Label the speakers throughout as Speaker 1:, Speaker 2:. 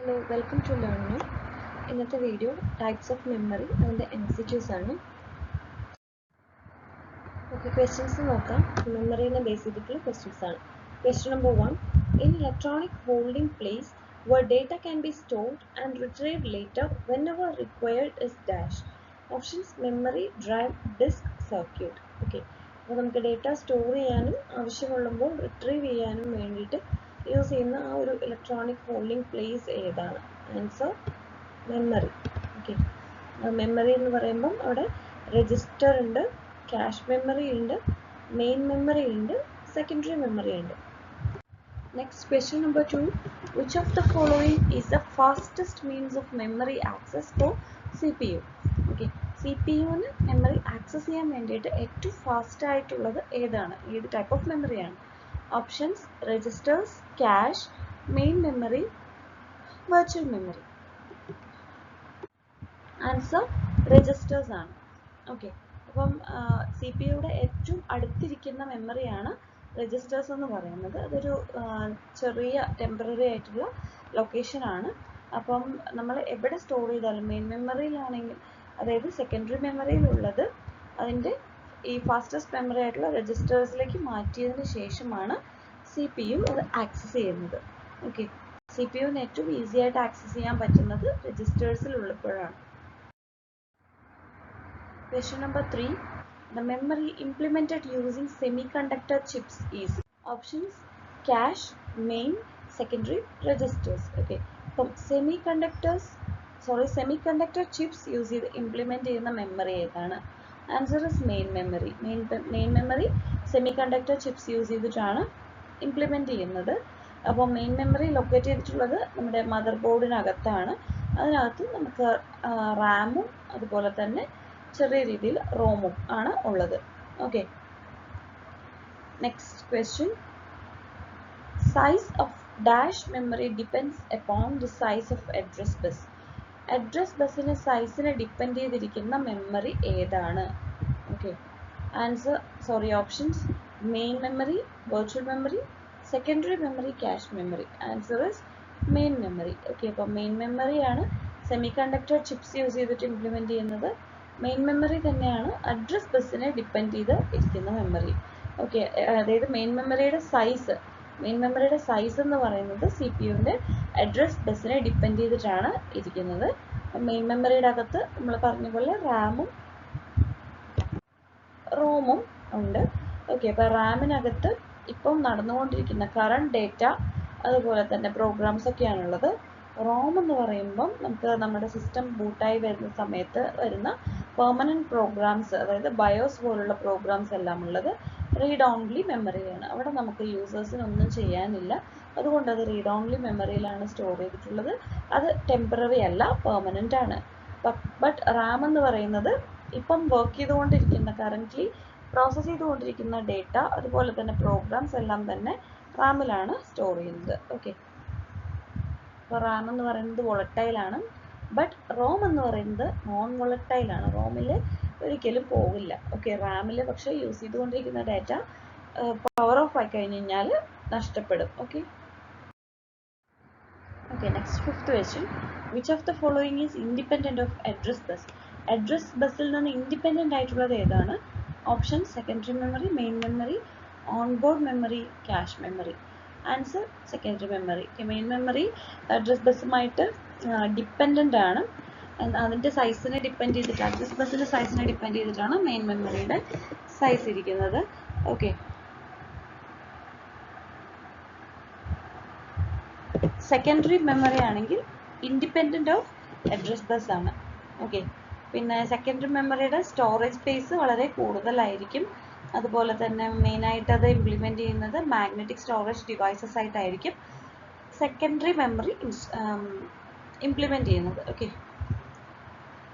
Speaker 1: Hello, welcome to Learn Now. ഇന്നത്തെ video types of memory അതിൻ്റെ MCQs ആണ്. Questions നോക്കാം. മെമ്മറിയുടെ ബേസിക്കലി ക്വസ്റ്റ്യൻസ് ആണ്. Question number 1. In electronic holding place where data can be stored and retrieved later whenever required is dash. Options: memory, drive, disk, circuit. Okay. അപ്പോൾ നമുക്ക് data store ചെയ്യാനും ആവശ്യമുള്ളപ്പോൾ retrieve ചെയ്യാനും വേണ്ടിയിട്ട് യൂസ് ചെയ്യുന്ന ആ ഒരു ഇലക്ട്രോണിക് ഹോൾഡിംഗ് പ്ലേസ് ഏതാണ്? Answer memory. ഓക്കെ, മെമ്മറി എന്ന് പറയുമ്പം അവിടെ രജിസ്റ്റർ ഉണ്ട്, ക്യാഷ് മെമ്മറി ഉണ്ട്, മെയിൻ മെമ്മറി ഉണ്ട്, സെക്കൻഡറി മെമ്മറി ഉണ്ട്. Next, question number 2. Which of the following is the fastest means of memory access for CPU? Okay, CPU-ന് memory access ചെയ്യാൻ വേണ്ടിയിട്ട് ഏറ്റവും ഫാസ്റ്റ് ആയിട്ടുള്ളത് ഏതാണ്? ഏത് ടൈപ്പ് ഓഫ് മെമ്മറിയാണ്? Options: registers, cache, main memory, virtual memory. Answer registers ആണ്. Okay, അപ്പം CPU-യുടെ ഏറ്റവും അടുത്തിരിക്കുന്ന മെമ്മറിയാണ് രജിസ്റ്റേഴ്സ് എന്ന് പറയുന്നത്. അതൊരു ചെറിയ ടെമ്പററി ആയിട്ടുള്ള ലൊക്കേഷൻ ആണ്. അപ്പം നമ്മൾ എവിടെ സ്റ്റോർ ചെയ്താലും മെയിൻ മെമ്മറിയിലാണെങ്കിൽ, അതായത് സെക്കൻഡറി മെമ്മറിയിലുള്ളത് അതിൻ്റെ ഈ ഫാസ്റ്റസ്റ്റ് മെമ്മറി ആയിട്ടുള്ള രജിസ്റ്റേഴ്സിലേക്ക് മാറ്റിയതിന് ശേഷമാണ് CPU അത് ആക്സസ് ചെയ്യുന്നത്. ഓക്കെ, CPU-ന് ഏറ്റവും ഈസി ആയിട്ട് ആക്സസ് ചെയ്യാൻ പറ്റുന്നത് രജിസ്റ്റേഴ്സിൽ ഉള്ളപ്പോഴാണ്. Question number 3. The memory implemented using semiconductor chips is options: cache, main, secondary, registers. Okay, അപ്പം semiconductor chips യൂസ് ചെയ്ത് ഇംപ്ലിമെൻറ്റ് ചെയ്യുന്ന മെമ്മറി ഏതാണ്? Answer is main memory. Main memory semiconductor chips use ചെയ്തിട്ടാണ് implement ചെയ്യുന്നത്. അപ്പോൾ main memory locate ചെയ്തിട്ടുള്ളത് നമ്മുടെ mother ബോർഡിനകത്താണ്. അതിനകത്ത് നമുക്ക് റാമും അതുപോലെ തന്നെ ചെറിയ രീതിയിൽ റോമും ആണ് ഉള്ളത്. Okay, next question. Size of dash memory depends upon the size of address bus. Address ബസ്സിന് സൈസിനെ ഡിപ്പെൻഡ് ചെയ്തിരിക്കുന്ന മെമ്മറി ഏതാണ്? Okay, options: main memory, virtual memory, secondary memory, cache memory. Answer is main memory. Okay, അപ്പോൾ main മെമ്മറിയാണ് semiconductor chips use ചെയ്തിട്ട് implement ചെയ്യുന്നത്. Main memory തന്നെയാണ് address ബസ്സിനെ depend ചെയ്ത് ഇരിക്കുന്ന മെമ്മറി. ഓക്കെ, അതായത് മെയിൻ മെമ്മറിയുടെ സൈസ് എന്ന് പറയുന്നത് CPU-ൻ്റെ അഡ്രസ് ബസ്സിനെ ഡിപ്പെൻഡ് ചെയ്തിട്ടാണ് ഇരിക്കുന്നത്. മെയിൻ മെമ്മറിയുടെ അകത്ത് നമ്മൾ പറഞ്ഞ പോലെ റാമും റോമും ഉണ്ട്. ഓക്കെ, അപ്പോൾ റാമിനകത്ത് ഇപ്പം നടന്നുകൊണ്ടിരിക്കുന്ന കറണ്ട് ഡേറ്റ അതുപോലെ തന്നെ പ്രോഗ്രാംസ് ഒക്കെയാണുള്ളത്. റോം എന്ന് പറയുമ്പം നമുക്ക് നമ്മുടെ സിസ്റ്റം ബൂട്ടായി വരുന്ന സമയത്ത് വരുന്ന പെർമനൻറ്റ് പ്രോഗ്രാംസ്, അതായത് ബയോസ് പോലുള്ള പ്രോഗ്രാംസ് എല്ലാം ഉള്ളത് റീഡ് ഓൺലി മെമ്മറിയിലാണ്. അവിടെ നമുക്ക് യൂസേഴ്സിന് ഒന്നും ചെയ്യാനില്ല. അതുകൊണ്ട് അത് റീഡ് ഓൺലി മെമ്മറിയിലാണ് സ്റ്റോർ ചെയ്തിട്ടുള്ളത്. അത് ടെമ്പററി അല്ല, പെർമനൻ്റ് ആണ്. ബട്ട് റാം എന്ന് പറയുന്നത് ഇപ്പം വർക്ക് ചെയ്തുകൊണ്ടിരിക്കുന്ന, കറൻ്റ്ലി പ്രോസസ്സ് ചെയ്തുകൊണ്ടിരിക്കുന്ന ഡേറ്റ അതുപോലെ തന്നെ പ്രോഗ്രാംസ് എല്ലാം തന്നെ റാമിലാണ് സ്റ്റോർ ചെയ്യുന്നത്. ഓക്കെ, അപ്പോൾ റാം എന്ന് പറയുന്നത് വോളറ്റൈലാണ്. ബട്ട് റോം എന്ന് പറയുന്നത് നോൺ വോളറ്റൈലാണ്. റോമിൽ ഒരിക്കലും പോകില്ല. ഓക്കെ, റാമിൽ പക്ഷേ യൂസ് ചെയ്തുകൊണ്ടിരിക്കുന്ന ഡാറ്റ പവർ ഓഫ് ആയി കഴിഞ്ഞ് കഴിഞ്ഞാൽ നഷ്ടപ്പെടും. Okay, next fifth question. Which of the following is independent of address bus? Address ബസ്സിൽ നിന്ന് ഇൻഡിപെൻഡൻ്റ് ആയിട്ടുള്ളത് ഏതാണ്? Option: secondary memory, main memory, onboard memory, cache memory. Answer secondary memory. Main memory address ബസ്സുമായിട്ട് dependent ആണ്. അതിൻ്റെ സൈസിനെ depend ചെയ്തിട്ട്, address ബസ്സിൻ്റെ സൈസിനെ ഡിപ്പെൻഡ് ചെയ്തിട്ടാണ് മെയിൻ മെമ്മറിയുടെ സൈസ് ഇരിക്കുന്നത്. ഓക്കെ, സെക്കൻഡറി മെമ്മറി ആണെങ്കിൽ ഇൻഡിപെൻഡൻ്റ് ഓഫ് അഡ്രസ് ബസ് ആണ്. ഓക്കെ, പിന്നെ സെക്കൻഡറി മെമ്മറിയുടെ സ്റ്റോറേജ് സ്പേസ് വളരെ കൂടുതലായിരിക്കും. അതുപോലെ തന്നെ മെയിനായിട്ട് അത് ഇംപ്ലിമെൻറ്റ് ചെയ്യുന്നത് മാഗ്നറ്റിക് സ്റ്റോറേജ് ഡിവൈസസ് ആയിട്ടായിരിക്കും സെക്കൻഡറി മെമ്മറി ഇംപ്ലിമെൻറ്റ് ചെയ്യുന്നത്. Okay,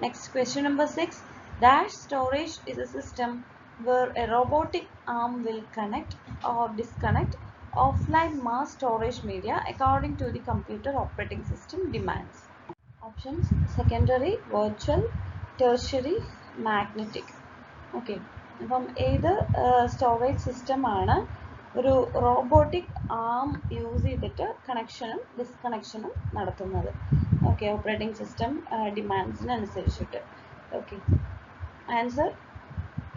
Speaker 1: next question number 6. Dash storage is A system where a robotic arm will connect or disconnect offline mass storage media according to the computer operating system demands. Options: secondary, virtual, tertiary, magnetic. Okay, അപ്പം ഏത് storage സിസ്റ്റമാണ് ഒരു robotic ആം use ചെയ്തിട്ട് കണക്ഷനും ഡിസ്കണക്ഷനും നടത്തുന്നത്. Okay, operating system ഡിമാൻഡ്സിനനുസരിച്ചിട്ട്. Okay, answer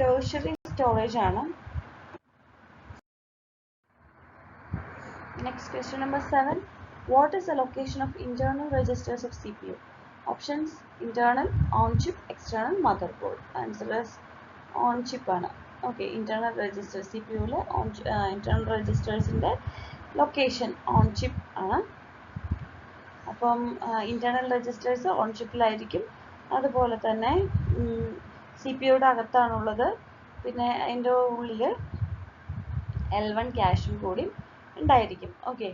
Speaker 1: tertiary storage ആണ്. Next, question number 7. What is the location of internal registers of CPU? Options: internal, on chip, external, motherboard. Answer is on chip ആണ്. Okay, internal registers CPU ലെ internal registers ന്റെ location on chip ആണ്. അപ്പം internal registers on chip ലായിരിക്കും. അതുപോലെ തന്നെ CPU യുടെ അകത്താണുള്ളത്. പിന്നെ അതിൻ്റെ ഉള്ളിൽ L1 ക്യാഷും കൂടി ഉണ്ടായിരിക്കും. Okay,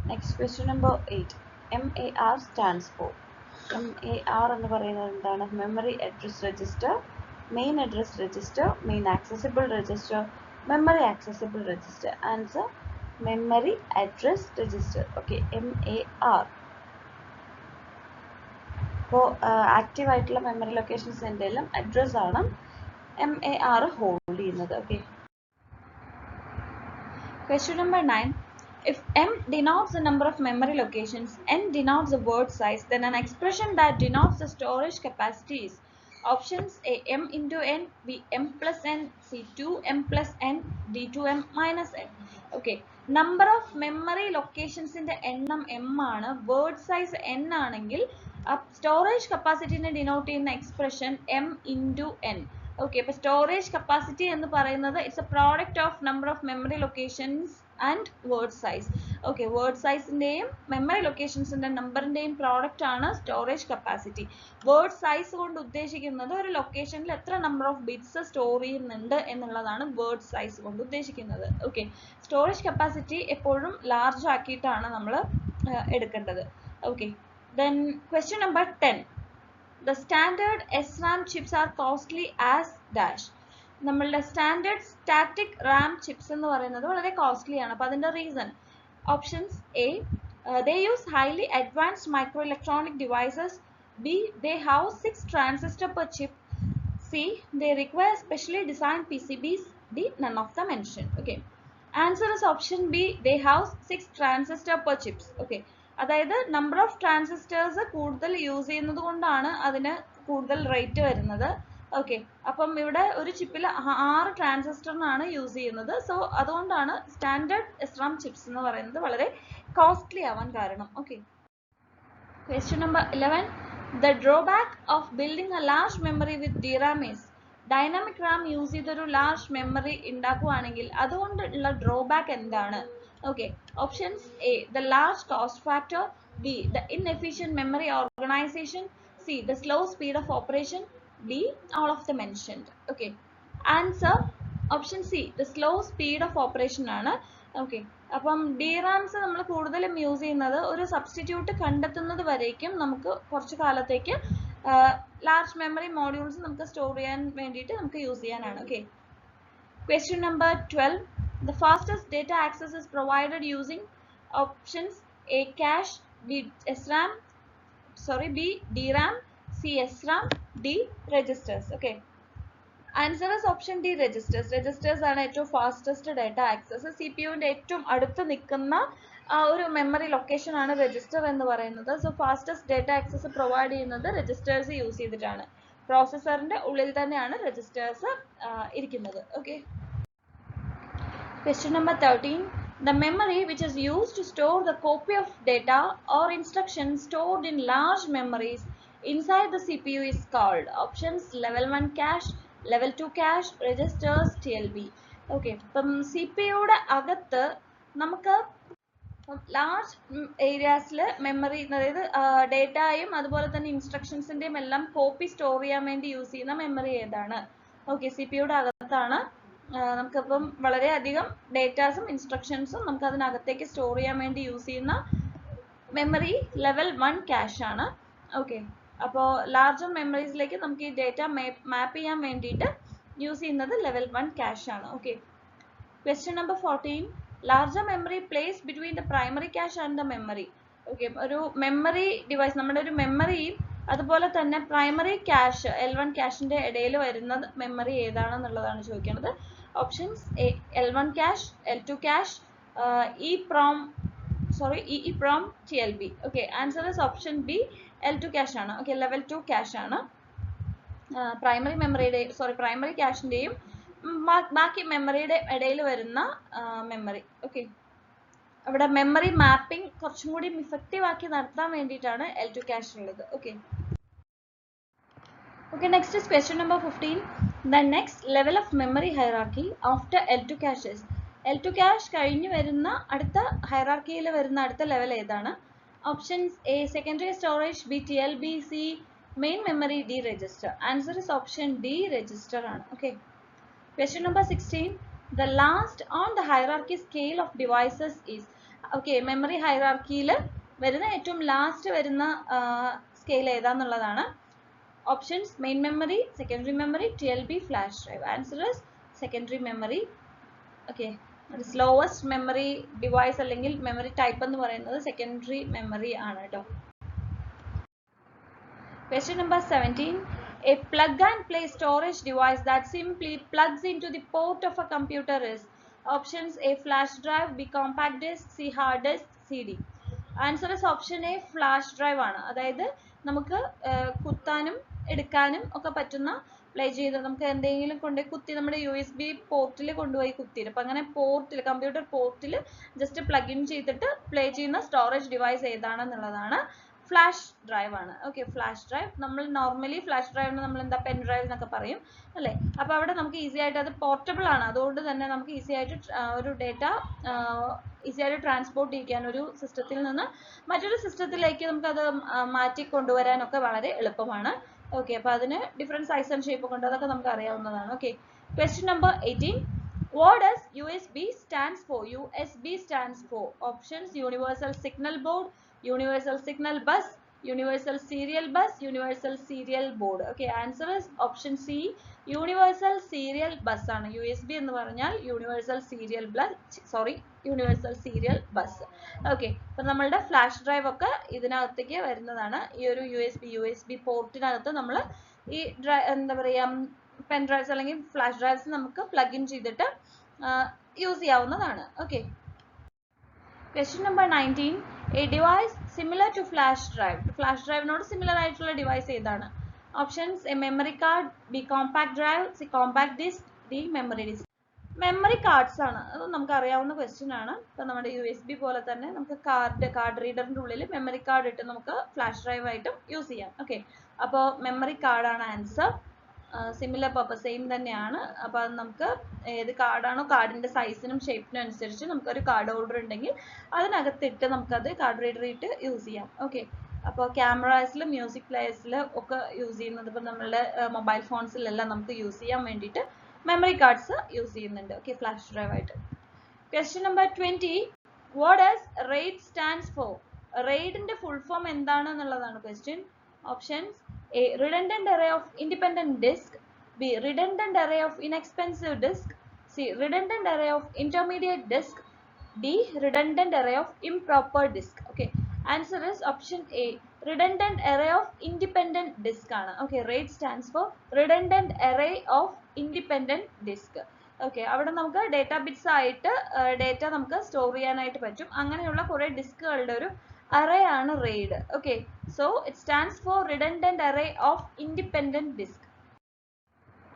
Speaker 1: next question number 8. MAR stands for. MAR എന്ന് പറയുന്നത് എന്താണ്? Memory address register, main address register, main accessible register, memory accessible register. Answer memory address register. Okay, MAR. അപ്പോൾ ആക്റ്റീവ് ആയിട്ടുള്ള മെമ്മറി ലൊക്കേഷൻസിൻ്റെ എല്ലാം അഡ്രസ് ആണ് MAR ഹോൾഡ് ചെയ്യുന്നത്. Okay, question number 9. If M denotes the number of memory locations, N denotes the word size, then an expression that denotes the storage capacity is. Options: A, M into N, B, M plus N, C, 2M plus N, D, 2M minus N. Okay, number of memory locations in the എണ്ണം M ആണ്, word size N ആണെങ്കിൽ storage capacity നെ denote ചെയ്യുന്ന expression M into N. Okay, അപ്പോൾ storage capacity എന്ന് പറയുന്നത് it's a product of number of memory locations and word size. Okay, word size ന്റെയും memory locations ന്റെ നമ്പറിന്റെയും പ്രോഡക്റ്റ് ആണ് storage capacity. word size കൊണ്ട് ഉദ്ദേശിക്കുന്നത് ഒരു ലൊക്കേഷനിൽ എത്ര number of bits സ്റ്റോർ ചെയ്യുന്നുണ്ട് എന്നുള്ളതാണ് word size കൊണ്ട് ഉദ്ദേശിക്കുന്നത്. Okay, storage capacity എപ്പോഴും large ആക്കിയിട്ടാണ് നമ്മൾ എടുക്കേണ്ടത്. Okay, then question number 10. The standard SRAM chips are costly as dash. നമ്മളുടെ സ്റ്റാൻഡേർഡ് സ്റ്റാറ്റിക് റാം ചിപ്സ് എന്ന് പറയുന്നത് വളരെ കോസ്റ്റ്ലി ആണ്. അപ്പോൾ അതിൻ്റെ reason. Options: A, they use highly advanced microelectronic devices. B, they have 6 transistors per chip. C, they require specially designed PCBs. D, none of the mentioned. Okay, answer is option B, they have 6 transistors per chips. Okay, അതായത് number of transistors കൂടുതൽ use ചെയ്യുന്നത് കൊണ്ടാണ് അതിന് കൂടുതൽ rate വരുന്നത്. Okay, അപ്പം ഇവിടെ ഒരു ചിപ്പിൽ 6 ട്രാൻസിസ്റ്ററിനാണ് യൂസ് ചെയ്യുന്നത്. സോ അതുകൊണ്ടാണ് സ്റ്റാൻഡേർഡ് SRAM ചിപ്സ് എന്ന് പറയുന്നത് വളരെ കോസ്റ്റ്ലി ആവാൻ കാരണം. Okay, question number 11. The drawback of building a large memory with DRAM is. Dynamic Ram use ചെയ്തൊരു ലാർജ് മെമ്മറി ഉണ്ടാക്കുകയാണെങ്കിൽ അതുകൊണ്ടുള്ള ഡ്രോബാക്ക് എന്താണ്? Okay, options: A, the large cost factor. B, the inefficient memory organization. C, the slow speed of operation. D, all of the mentioned. Okay, answer option C, the slow speed of operation ആണ്. Okay, അപ്പം DRAMs നമ്മൾ കൂടുതലും use ചെയ്യുന്നത് ഒരു substitute കണ്ടെത്തുന്നത് വരേക്കും നമുക്ക് കുറച്ച് കാലത്തേക്ക് ലാർജ് മെമ്മറി മോഡ്യൂൾസ് നമുക്ക് സ്റ്റോർ ചെയ്യാൻ വേണ്ടിയിട്ട് നമുക്ക് യൂസ് ചെയ്യാനാണ്. Okay, question number 12. The fastest data access is provided using options: A, cache, B, DRAM, C, SRAM, D, registers. Okay, answer is option D, registers. Registers ആണ് ഏറ്റവും fastest data access. CPU-ന്റെ ഏറ്റവും അടുത്ത് നിൽക്കുന്ന ഒരു മെമ്മറി ലൊക്കേഷൻ ആണ് register എന്ന് പറയുന്നത്. So fastest data access provide ചെയ്യുന്നത് രജിസ്റ്റേഴ്സ് യൂസ് ചെയ്തിട്ടാണ്. പ്രോസസ്സറിന്റെ ഉള്ളിൽ തന്നെയാണ് രജിസ്റ്റേഴ്സ് ഇരിക്കുന്നത്. Okay, question number 13. The memory which is used to store the copy of data or instructions stored in large memories inside the CPU is called. Options: level 1 cache, level 2 cache, registers, TLB. Okay, അപ്പം CPU-യുടെ അകത്ത് നമുക്ക് large ഏരിയാസിൽ memory, അതായത് ഡേറ്റയും അതുപോലെ തന്നെ ഇൻസ്ട്രക്ഷൻസിൻ്റെയും എല്ലാം copy store ചെയ്യാൻ വേണ്ടി use ചെയ്യുന്ന മെമ്മറി ഏതാണ്? ഓക്കെ, CPU-യുടെ അകത്താണ് നമുക്കിപ്പം വളരെയധികം ഡേറ്റാസും ഇൻസ്ട്രക്ഷൻസും നമുക്ക് അതിനകത്തേക്ക് സ്റ്റോർ ചെയ്യാൻ വേണ്ടി യൂസ് ചെയ്യുന്ന മെമ്മറി ലെവൽ 1 ക്യാഷ് ആണ്. ഓക്കെ, അപ്പോൾ ലാർജർ മെമ്മറീസിലേക്ക് നമുക്ക് ഈ ഡേറ്റ മാപ്പ് ചെയ്യാൻ വേണ്ടിയിട്ട് യൂസ് ചെയ്യുന്നത് ലെവൽ 1 ക്യാഷ് ആണ്. Okay, question number 14. Larger memory place between the primary cash and the memory. Okay, ഒരു മെമ്മറി ഡിവൈസ്, നമ്മുടെ ഒരു മെമ്മറി അതുപോലെ തന്നെ പ്രൈമറി ക്യാഷ് L1 ക്യാഷിന്റെ ഇടയിൽ വരുന്ന മെമ്മറി ഏതാണെന്നുള്ളതാണ് ചോദിക്കുന്നത്. Options A L1 cash, L2 cash, EEPROM TLB. Okay, answer is option B, L2 cash ആണ്. Okay, level 2 cash ആണ്. പ്രൈമറി ക്യാഷിന്റെയും ബാക്കി മെമ്മറിയുടെ ഇടയിൽ വരുന്ന മെമ്മറി. ഓക്കെ, അവിടെ മെമ്മറി മാപ്പിംഗ് കുറച്ചും കൂടി ഇഫക്റ്റീവ് ആക്കി നടത്താൻ വേണ്ടിയിട്ടാണ് L2 ക്യാഷ് ഉള്ളത്. Okay, next is question number 15. The next level of memory hierarchy after L2 cache is. L2 cache കഴിഞ്ഞു വരുന്ന അടുത്ത ഹൈറാർക്കിയിൽ വരുന്ന അടുത്ത ലെവൽ ഏതാണ്? Options A secondary storage, B TLB, C main memory, D register. Answer is option D register ആണ്. Okay, question number 16. The last on the hierarchy scale of devices is. Okay, memory ഹൈറാർക്കിയിൽ വരുന്ന ഏറ്റവും last വരുന്ന scale ഏതാന്നുള്ളതാണ്. Options main memory, secondary memory, TLB, flash drive. Answer is secondary memory. Okay, the slowest memory device അല്ലെങ്കിൽ memory type എന്ന് പറയുന്നത് secondary memory ആണ് കേട്ടോ. Question number 17. A plug and play storage device that simply plugs into the port of a computer is. Options A flash drive, B compact disk, C hard disk, CD. Answer is option A flash drive ആണ്. അതായത് നമുക്ക് കുത്താനും എടുക്കാനും ഒക്കെ പറ്റുന്ന, play ചെയ്ത് നമുക്ക് എന്തെങ്കിലും കൊണ്ട് കുത്തി നമ്മുടെ USB പോർട്ടിൽ കൊണ്ടുപോയി കുത്തി, അപ്പം അങ്ങനെ പോർട്ടിൽ കമ്പ്യൂട്ടർ പോർട്ടിൽ ജസ്റ്റ് പ്ലഗ് ഇൻ ചെയ്തിട്ട് പ്ലേ ചെയ്യുന്ന സ്റ്റോറേജ് ഡിവൈസ് ഏതാണെന്നുള്ളതാണ് ഫ്ലാഷ് ഡ്രൈവ് ആണ്. ഓക്കെ, ഫ്ലാഷ് ഡ്രൈവ് നമ്മൾ നോർമലി ഫ്ലാഷ് ഡ്രൈവിന് നമ്മൾ എന്താ പെൻ ഡ്രൈവ് എന്നൊക്കെ പറയും അല്ലേ. അപ്പോൾ അവിടെ നമുക്ക് ഈസി ആയിട്ട് അത് പോർട്ടബിൾ ആണ്, അതുകൊണ്ട് തന്നെ നമുക്ക് ഈസി ആയിട്ട് ഒരു ഡേറ്റ ഈസി ആയിട്ട് ട്രാൻസ്പോർട്ട് ചെയ്യാൻ ഒരു സിസ്റ്റത്തിൽ നിന്ന് മറ്റൊരു സിസ്റ്റത്തിലേക്ക് നമുക്കത് മാറ്റി കൊണ്ടുവരാനൊക്കെ വളരെ എളുപ്പമാണ്. ഓക്കെ, അപ്പോൾ അതിന് ഡിഫറെൻറ്റ് സൈസ് ആൻഡ് ഷേപ്പ് കൊണ്ട് അതൊക്കെ നമുക്ക് അറിയാവുന്നതാണ്. Okay, question number 18. What does USB stands for? USB stands for options Universal Signal Board, Universal Signal Bus, Universal Serial Bus, Universal Serial Board. Okay, answer is option C, Universal Serial Bus ആണ്. USB എന്ന് പറഞ്ഞാൽ Universal Serial Bus. Okay, അപ്പം നമ്മളുടെ flash drive ഒക്കെ ഇതിനകത്തേക്ക് വരുന്നതാണ്. ഈ ഒരു USB പോർട്ടിനകത്ത് നമ്മൾ ഈ എന്താ പറയുക പെൻ ഡ്രൈവ്സ് അല്ലെങ്കിൽ ഫ്ലാഷ് ഡ്രൈവ്സ് നമുക്ക് പ്ലഗ് ഇൻ ചെയ്തിട്ട് യൂസ് ചെയ്യാവുന്നതാണ്. Okay, question number 19. A device similar to flash drive. Flash ഡ്രൈവിനോട് സിമിലർ ആയിട്ടുള്ള ഡിവൈസ് ഏതാണ്? Options A memory card, B compact drive, C compact disc, D memory disc. Memory cards ആണ്, അത് നമുക്ക് അറിയാവുന്ന ക്വസ്റ്റ്യൻ ആണ്. ഇപ്പം നമ്മുടെ USB പോലെ തന്നെ നമുക്ക് കാർഡ് റീഡറിൻ്റെ ഉള്ളിൽ മെമ്മറി കാർഡ് ഇട്ട് നമുക്ക് ഫ്ലാഷ് ഡ്രൈവ് ആയിട്ടും യൂസ് ചെയ്യാം. ഓക്കെ, അപ്പോൾ മെമ്മറി കാർഡാണ് ആൻസർ. സിമിലർ പർപ്പസ് സെയിം തന്നെയാണ്. അപ്പോൾ അത് നമുക്ക് ഏത് കാർഡാണോ കാർഡിൻ്റെ സൈസിനും ഷേപ്പിനും അനുസരിച്ച് നമുക്കൊരു കാർഡ് ഹോൾഡർ ഉണ്ടെങ്കിൽ അതിനകത്തിട്ട് നമുക്കത് കാർഡ് റീഡർ ഇട്ട് യൂസ് ചെയ്യാം. ഓക്കെ, അപ്പോൾ ക്യാമറാസിലും മ്യൂസിക് പ്ലേയേഴ്സിലും ഒക്കെ യൂസ് ചെയ്യുന്നത്, ഇപ്പോൾ നമ്മളുടെ മൊബൈൽ ഫോൺസിലെല്ലാം നമുക്ക് യൂസ് ചെയ്യാൻ വേണ്ടിയിട്ട് മെമ്മറി കാർഡ്സ് യൂസ് ചെയ്യുന്നുണ്ട്. ഓക്കെ, ഫ്ലാഷ് ഡ്രൈവ് ആയിട്ട്. question number 20. what does RAID stands for? RAIDിന്റെ ഫുൾ ഫോം എന്താണെന്നുള്ളതാണ് question. Options A redundant array of independent disk, B redundant array of inexpensive disk, C redundant array of intermediate disk, D redundant array of improper disk. Okay, answer is option A redundant array of independent disk ആണ്. Okay, RAID stands for redundant array of independent disk. Okay, അവിടെ നമുക്ക് data bits ആയിട്ട് data നമുക്ക് store ചെയ്യാനായിട്ട് പറ്റും. അങ്ങനെയുള്ള കുറേ ഡിസ്കുകളുടെ ഒരു array ആണ് RAID. Okay, so it stands for redundant array of independent disk.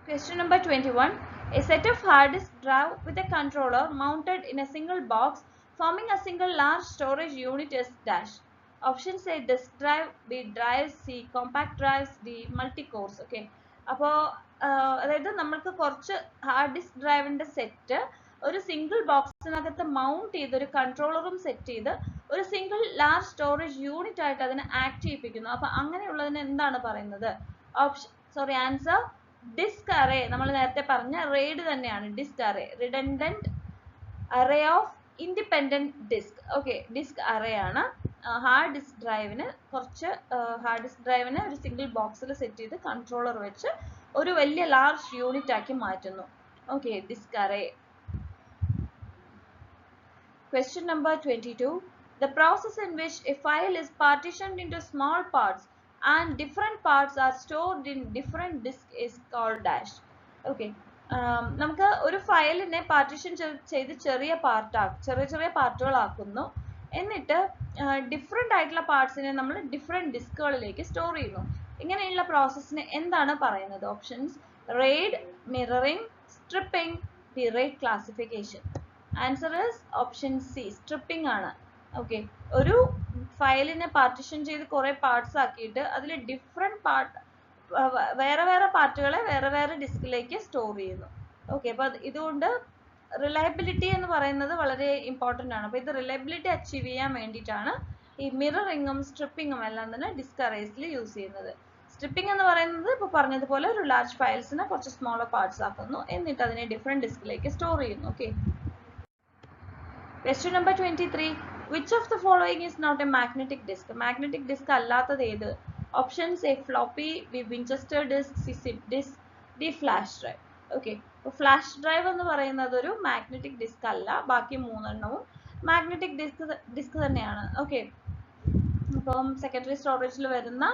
Speaker 1: question number 21. A set of hard disk drive with a controller mounted in a single box forming a single large storage unit is dash. Options A disk drive, B drives, C compact drives, D multi-cores. Okay, അപ്പോൾ അതായത് നമ്മൾക്ക് കുറച്ച് hard disk ഡ്രൈവിൻ്റെ set ഒരു single ബോക്സിനകത്ത് mount ചെയ്ത് ഒരു കൺട്രോളറും set ചെയ്ത് ഒരു സിംഗിൾ ലാർജ് സ്റ്റോറേജ് യൂണിറ്റ് ആയിട്ട് അതിനെ ആക്ട് ചെയ്യിപ്പിക്കുന്നു. അപ്പോൾ അങ്ങനെയുള്ളതിന് എന്താണ് പറയുന്നത്? Answer disk array. നമ്മൾ നേരത്തെ പറഞ്ഞ RAID തന്നെയാണ് disk array, redundant array of independent disk. Okay, disk array ആണ്. ഹാർഡ് ഡിസ്ക് ഡ്രൈവിന് ഒരു സിംഗിൾ ബോക്സിൽ സെറ്റ് ചെയ്ത് കൺട്രോളർ വെച്ച് ഒരു വലിയ ലാർജ് യൂണിറ്റ് ആക്കി മാറ്റുന്നു. Okay, disk array. question number 22. The process in which a file is partitioned into small parts and different parts are stored in different disk is called dash. Okay. നമുക്ക് ഒരു ഫയലിനെ partition ചെയ്ത് ചെറിയ പാർട്ടുകളാക്കുന്നു. എന്നിട്ട് different ആയിട്ടുള്ള പാർട്സിനെ നമ്മൾ ഡിഫറെൻറ്റ് ഡിസ്കുകളിലേക്ക് സ്റ്റോർ ചെയ്യുന്നു. ഇങ്ങനെയുള്ള പ്രോസസ്സിന് എന്താണ് പറയുന്നത്? ഓപ്ഷൻസ് റെയ്ഡ്, മിററിംഗ്, സ്ട്രിപ്പിംഗ്, ഡിറേറ്റ് classification. Answer is option C, striping ആണ്. ഓക്കെ, ഒരു ഫയലിനെ പാർട്ടീഷൻ ചെയ്ത് കുറേ പാർട്സ് ആക്കിയിട്ട് അതിൽ ഡിഫറെൻറ്റ് വേറെ വേറെ പാർട്ടുകളെ വേറെ വേറെ ഡിസ്കിലേക്ക് സ്റ്റോർ ചെയ്യുന്നു. ഓക്കെ, അപ്പോൾ ഇതുകൊണ്ട് റിലയബിലിറ്റി എന്ന് പറയുന്നത് വളരെ ഇമ്പോർട്ടൻ്റ് ആണ്. അപ്പോൾ ഇത് റിലയബിലിറ്റി അച്ചീവ് ചെയ്യാൻ വേണ്ടിയിട്ടാണ് ഈ മിററിങ്ങും സ്ട്രിപ്പിങ്ങും എല്ലാം തന്നെ ഡിസ്ക് അറേസിൽ യൂസ് ചെയ്യുന്നത്. സ്ട്രിപ്പിംഗ് എന്ന് പറയുന്നത് ഇപ്പോൾ പറഞ്ഞതുപോലെ ഒരു ലാർജ് ഫയൽസിനെ കുറച്ച് സ്മോളർ പാർട്സ് ആക്കുന്നു, എന്നിട്ട് അതിനെ ഡിഫറെൻറ്റ് ഡിസ്കിലേക്ക് സ്റ്റോർ ചെയ്യുന്നു. Okay, question number 23. Which of the following is not a magnetic disk? Magnetic disk അല്ലാത്തത് ഏത്? Options A floppy, B Winchester disk, C zip disk, D flash drive. Okay, അപ്പോൾ flash drive എന്ന് പറയുന്നത് ഒരു magnetic disk അല്ല, ബാക്കി മൂന്നെണ്ണവും magnetic disk തന്നെയാണ്. ഓക്കെ, അപ്പം സെക്കൻഡറി സ്റ്റോറേജിൽ വരുന്ന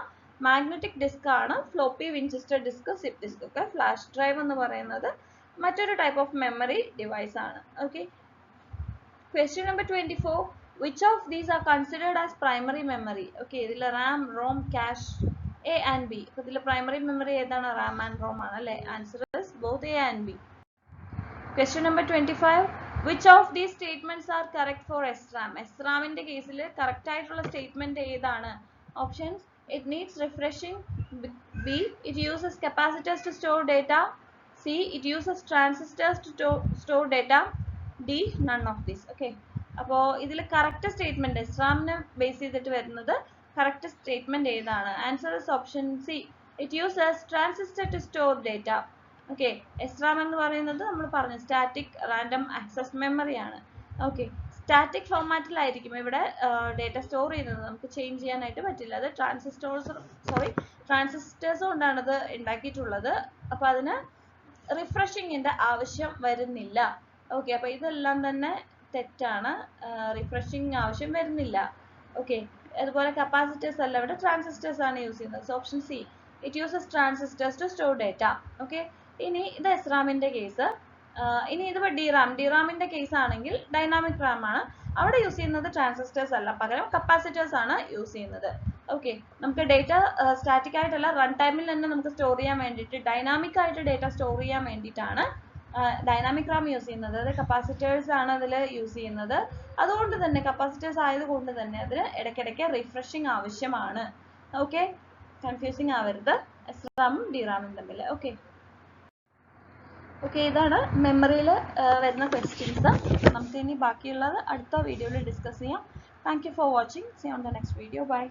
Speaker 1: മാഗ്നറ്റിക് ഡിസ്ക് ആണ് floppy, Winchester disk, zip disk ഒക്കെ. ഫ്ലാഷ് ഡ്രൈവ് എന്ന് പറയുന്നത് മറ്റൊരു ടൈപ്പ് ഓഫ് മെമ്മറി ഡിവൈസ് ആണ്. Okay, question number 24. Which of these are considered as primary memory? Okay, ഇതിൽ RAM, ROM, cache, A and B. അപ്പോൾ ഇതിൽ primary memory ഏതാണ്? RAM and ROM ആണ് അല്ലേ? Answer is both A and B. Question number 25. Which of these statements are correct for SRAM? SRAMന്റെ കേസിൽ correct ആയിട്ടുള്ള statement ഏതാണ്? Options it needs refreshing, B it uses capacitors to store data, C it uses transistors to store data, D none of these. Okay, അപ്പോൾ ഇതിൽ correct statement എസ്റാമിനെ base ചെയ്തിട്ട് വരുന്നത് correct statement ഏതാണ്? Answer is option C, it uses transistor to store data. Okay, SRAM എന്ന് പറയുന്നത് നമ്മൾ പറഞ്ഞു static random access memory ആണ്. ഓക്കെ, സ്റ്റാറ്റിക് ഫോർമാറ്റിലായിരിക്കും ഇവിടെ ഡേറ്റ സ്റ്റോർ ചെയ്യുന്നത്, നമുക്ക് ചേഞ്ച് ചെയ്യാനായിട്ട് പറ്റില്ല. അത് ട്രാൻസിസ്റ്റേഴ്സ് കൊണ്ടാണ് അത് ഉണ്ടാക്കിയിട്ടുള്ളത്. അപ്പോൾ അതിന് റിഫ്രഷിങ്ങിന്റെ ആവശ്യം വരുന്നില്ല. ഓക്കെ, അപ്പോൾ ഇതെല്ലാം തന്നെ തെറ്റാണ്, റിഫ്രഷിങ് ആവശ്യം വരുന്നില്ല. ഓക്കെ, അതുപോലെ കപ്പാസിറ്റേഴ്സ് അല്ല, ഇവിടെ ട്രാൻസിസ്റ്റേഴ്സ് ആണ് യൂസ് ചെയ്യുന്നത്. So option C, it uses transistors to store data. Okay, ഇനി ഇത് എസ്റാമിന്റെ കേസ്. ഇനി ഇത് ഡിറാമിന്റെ കേസ് ആണെങ്കിൽ ഡൈനാമിക് റാം ആണ്. അവിടെ യൂസ് ചെയ്യുന്നത് ട്രാൻസിസ്റ്റേഴ്സ് അല്ല, പകരം കപ്പാസിറ്റേഴ്സ് ആണ് യൂസ് ചെയ്യുന്നത്. ഓക്കെ, നമുക്ക് ഡേറ്റ സ്റ്റാറ്റിക് ആയിട്ടല്ല, റൺ ടൈമിൽ തന്നെ നമുക്ക് സ്റ്റോർ ചെയ്യാൻ വേണ്ടിയിട്ട് ഡൈനാമിക് ആയിട്ട് ഡേറ്റ സ്റ്റോർ ചെയ്യാൻ വേണ്ടിയിട്ടാണ് ഡൈനാമിക് റാം യൂസ് ചെയ്യുന്നത്. അത് കപ്പാസിറ്റേഴ്സ് ആണ് അതിൽ യൂസ് ചെയ്യുന്നത്. അതുകൊണ്ട് തന്നെ കപ്പാസിറ്റേഴ്സ് ആയതുകൊണ്ട് തന്നെ അതിന് ഇടയ്ക്കിടയ്ക്ക് റിഫ്രഷിങ് ആവശ്യമാണ്. ഓക്കെ, കൺഫ്യൂസിങ് ആവരുത് എസ്റാമും ഡിറാമും തമ്മിൽ. ഓക്കെ, ഇതാണ് മെമ്മറിയിൽ വരുന്ന ക്വസ്റ്റ്യൻസ്. നമുക്ക് ഇനി ബാക്കിയുള്ളത് അടുത്ത വീഡിയോയിൽ ഡിസ്കസ് ചെയ്യാം. Thank you for watching. See on the next video. By.